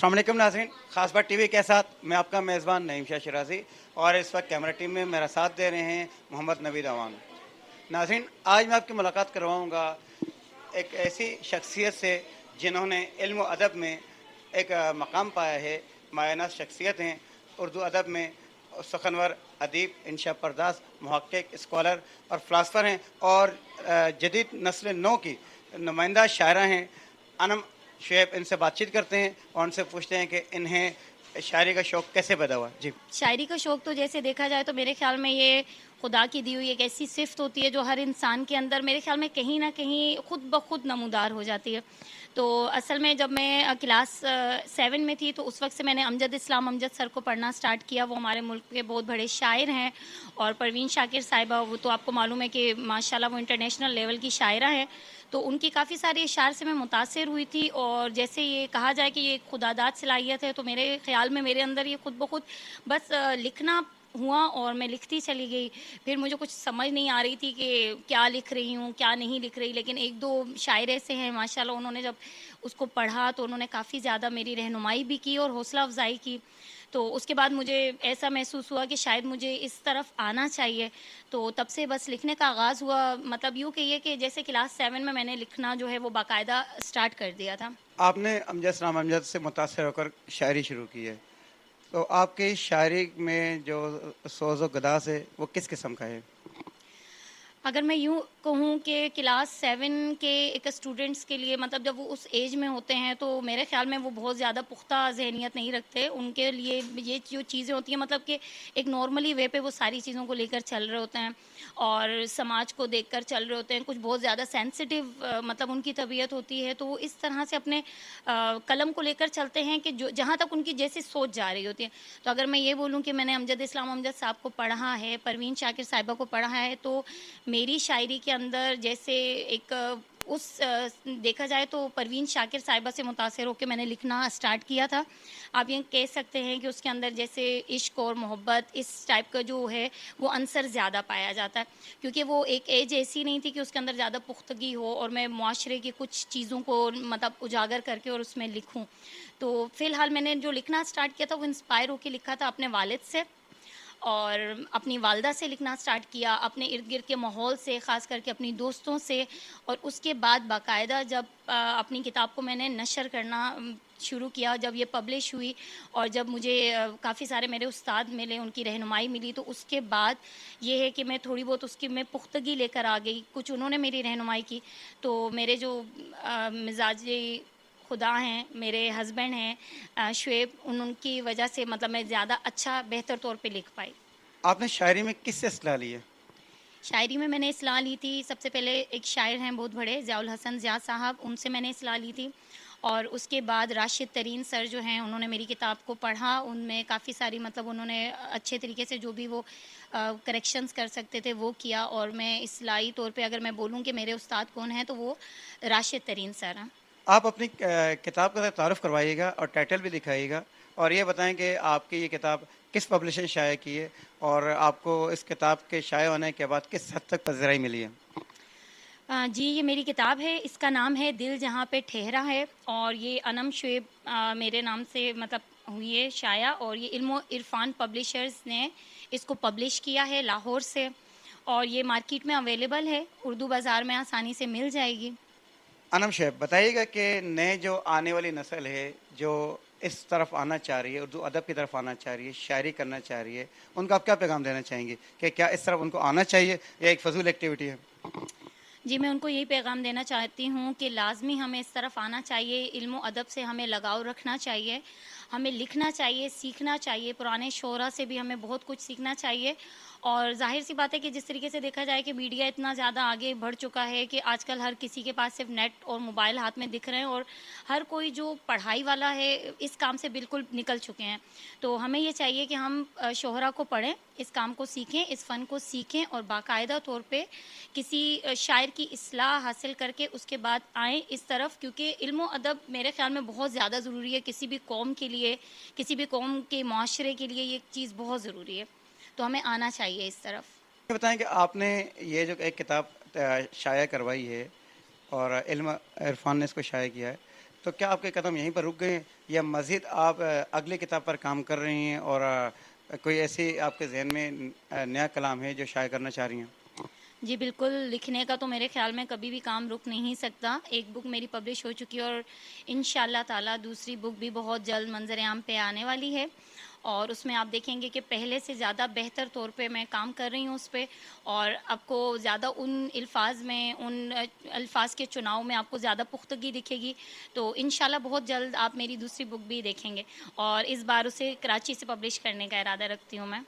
السلام علیکم ناظرین، خاص بات ٹی وی کے ساتھ میں آپ کا میزبان نعیم شاہ شرازی، اور اس وقت کیمرہ ٹیم میں میرا ساتھ دے رہے ہیں محمد نوید عوان۔ ناظرین، آج میں آپ کی ملاقات کرواؤں گا ایک ایسی شخصیت سے جنہوں نے علم و ادب میں ایک مقام پایا ہے۔ مایہ ناز شخصیت ہیں اردو ادب میں، سخنور، ادیب، انشا پرداز، محقق، اسکالر اور فلاسفر ہیں، اور جدید نسل نو کی نمائندہ شاعرہ ہیں۔ انم شعیب ان سے بات چیت کرتے ہیں اور ان سے پوچھتے ہیں کہ انہیں شاعری کا شوق کیسے پیدا ہوا۔ جی، شاعری کا شوق تو جیسے دیکھا جائے تو میرے خیال میں یہ خدا کی دی ہوئی ایک ایسی صفت ہوتی ہے جو ہر انسان کے اندر میرے خیال میں کہیں نہ کہیں خود بخود نمودار ہو جاتی ہے۔ تو اصل میں جب میں کلاس 7 میں تھی تو اس وقت سے میں نے امجد اسلام امجد سر کو پڑھنا سٹارٹ کیا۔ وہ ہمارے ملک کے بہت بڑے شاعر ہیں، اور پروین شاکر صاحبہ، وہ تو آپ کو معلوم ہے کہ ماشاءاللہ وہ انٹرنیشنل لیول کی شاعرہ ہیں۔ تو ان کی کافی ساری اشعار سے میں متاثر ہوئی تھی، اور جیسے یہ کہا جائے کہ یہ ایک خداداد صلاحیت ہے، تو میرے خیال میں میرے اندر یہ خود بخود بس لکھنا ہوا اور میں لکھتی چلی گئی۔ پھر مجھے کچھ سمجھ نہیں آ رہی تھی کہ کیا لکھ رہی ہوں کیا نہیں لکھ رہی، لیکن ایک دو شاعر ایسے ہیں ماشاءاللہ، انہوں نے جب اس کو پڑھا تو انہوں نے کافی زیادہ میری رہنمائی بھی کی اور حوصلہ افزائی کی۔ تو اس کے بعد مجھے ایسا محسوس ہوا کہ شاید مجھے اس طرف آنا چاہیے، تو تب سے بس لکھنے کا آغاز ہوا۔ مطلب یوں کہیے کہ جیسے کلاس 7 میں نے لکھنا جو ہے وہ باقاعدہ سٹارٹ کر دیا تھا۔ آپ نے امجد اسلام امجد سے متاثر ہو کر شاعری شروع کی ہے، تو آپ کی شاعری میں جو سوز و گداز ہے وہ کس قسم کا ہے؟ اگر میں یوں کہوں کہ کلاس 7 کے ایک اسٹوڈنٹس کے لیے، مطلب جب وہ اس ایج میں ہوتے ہیں تو میرے خیال میں وہ بہت زیادہ پختہ ذہنیت نہیں رکھتے۔ ان کے لیے یہ جو چیزیں ہوتی ہیں، مطلب کہ ایک نارملی وے پہ وہ ساری چیزوں کو لے کر چل رہے ہوتے ہیں اور سماج کو دیکھ کر چل رہے ہوتے ہیں۔ کچھ بہت زیادہ سینسٹیو مطلب ان کی طبیعت ہوتی ہے، تو وہ اس طرح سے اپنے قلم کو لے کر چلتے ہیں کہ جو جہاں تک ان کی جیسی سوچ جا رہی ہوتی ہے۔ تو اگر میں یہ بولوں کہ میں نے امجد اسلام امجد صاحب کو پڑھا ہے، پروین شاکر صاحبہ کو پڑھا ہے، تو میری شاعری کے اندر جیسے ایک دیکھا جائے تو پروین شاکر صاحبہ سے متاثر ہو کے میں نے لکھنا سٹارٹ کیا تھا۔ آپ یہ کہہ سکتے ہیں کہ اس کے اندر جیسے عشق اور محبت اس ٹائپ کا جو ہے وہ عنصر زیادہ پایا جاتا ہے، کیونکہ وہ ایک ایج ایسی نہیں تھی کہ اس کے اندر زیادہ پختگی ہو اور میں معاشرے کی کچھ چیزوں کو مطلب اجاگر کر کے اور اس میں لکھوں۔ تو فی الحال میں نے جو لکھنا سٹارٹ کیا تھا وہ انسپائر ہو کے لکھا تھا اپنے والد سے، اور اپنی والدہ سے لکھنا سٹارٹ کیا، اپنے ارد گرد کے ماحول سے، خاص کر کے اپنی دوستوں سے، اور اس کے بعد باقاعدہ جب اپنی کتاب کو میں نے نشر کرنا شروع کیا، جب یہ پبلش ہوئی اور جب مجھے کافی سارے میرے استاد ملے، ان کی رہنمائی ملی، تو اس کے بعد یہ ہے کہ میں تھوڑی بہت اس کی میں پختگی لے کر آ گئی، کچھ انہوں نے میری رہنمائی کی۔ تو میرے جو مزاجی خدا ہیں، میرے ہسبینڈ ہیں شعیب، ان کی وجہ سے مطلب میں زیادہ اچھا بہتر طور پہ لکھ پائی۔ آپ نے شاعری میں کس سے اصلاح لی ہے؟ شاعری میں نے اصلاح لی تھی، سب سے پہلے ایک شاعر ہیں بہت بڑے، ضیاء الحسن ضیاء صاحب، ان سے میں نے اصلاح لی تھی، اور اس کے بعد راشد ترین سر جو ہیں، انہوں نے میری کتاب کو پڑھا، ان میں کافی ساری مطلب انہوں نے اچھے طریقے سے جو بھی وہ کریکشنز کر سکتے تھے وہ کیا، اور میں اصلاحی طور پہ اگر میں بولوں کہ میرے استاد کون ہیں تو وہ راشد ترین سر ہیں۔ آپ اپنی کتاب کا تعارف کروائیے گا اور ٹائٹل بھی دکھائیے گا، اور یہ بتائیں کہ آپ کی یہ کتاب کس پبلشر نے شائع کی ہے، اور آپ کو اس کتاب کے شائع ہونے کے بعد کس حد تک پذیرائی ملی ہے؟ جی، یہ میری کتاب ہے، اس کا نام ہے دل جہاں پہ ٹھہرا ہے، اور یہ انم شعیب میرے نام سے مطلب ہوئی ہے شائع، اور یہ علم و عرفان پبلشرز نے اس کو پبلش کیا ہے لاہور سے، اور یہ مارکیٹ میں اویلیبل ہے، اردو بازار میں آسانی سے مل جائے گی۔ انم شیخ، بتائیے گا کہ نئے جو آنے والی نسل ہے جو اس طرف آنا چاہ رہی ہے، اردو ادب کی طرف آنا چاہ رہی ہے، شاعری کرنا چاہ رہی ہے، ان کو آپ کیا پیغام دینا چاہیں گے کہ کیا اس طرف ان کو آنا چاہیے یا ایک فضول ایکٹیویٹی ہے؟ جی، میں ان کو یہی پیغام دینا چاہتی ہوں کہ لازمی ہمیں اس طرف آنا چاہیے، علم و ادب سے ہمیں لگاؤ رکھنا چاہیے، ہمیں لکھنا چاہیے، سیکھنا چاہیے، پرانے شعراء سے بھی ہمیں بہت کچھ سیکھنا چاہیے۔ اور ظاہر سی بات ہے کہ جس طریقے سے دیکھا جائے کہ میڈیا اتنا زیادہ آگے بڑھ چکا ہے کہ آج کل ہر کسی کے پاس صرف نیٹ اور موبائل ہاتھ میں دکھ رہے ہیں، اور ہر کوئی جو پڑھائی والا ہے اس کام سے بالکل نکل چکے ہیں۔ تو ہمیں یہ چاہیے کہ ہم شعراء کو پڑھیں، اس کام کو سیکھیں، اس فن کو سیکھیں، اور باقاعدہ طور پہ کسی شاعر کی اصلاح حاصل کر کے اس کے بعد آئیں اس طرف، کیونکہ علم و ادب میرے خیال میں بہت زیادہ ضروری ہے کسی بھی قوم کے لیے، کسی بھی قوم کے معاشرے کے لیے یہ چیز بہت ضروری ہے، تو ہمیں آنا چاہیے اس طرف۔ یہ بتائیں کہ آپ نے یہ جو ایک کتاب شائع کروائی ہے اور علم عرفان نے اس کو شائع کیا ہے، تو کیا آپ کے قدم یہیں پر رک گئے ہیں یا مزید آپ اگلی کتاب پر کام کر رہی ہیں اور کوئی ایسی آپ کے ذہن میں نیا کلام ہے جو شائع کرنا چاہ رہی ہیں؟ جی بالکل، لکھنے کا تو میرے خیال میں کبھی بھی کام رک نہیں سکتا. ایک بک میری پبلش ہو چکی ہے اور انشاءاللہ تعالیٰ دوسری بک بھی بہت جلد منظر عام پہ آنے والی ہے، اور اس میں آپ دیکھیں گے کہ پہلے سے زیادہ بہتر طور پہ میں کام کر رہی ہوں اس پہ، اور آپ کو زیادہ ان الفاظ میں، ان الفاظ کے چناؤ میں آپ کو زیادہ پختگی دکھے گی. تو انشاءاللہ بہت جلد آپ میری دوسری بک بھی دیکھیں گے، اور اس بار اسے کراچی سے پبلش کرنے کا ارادہ رکھتی ہوں میں.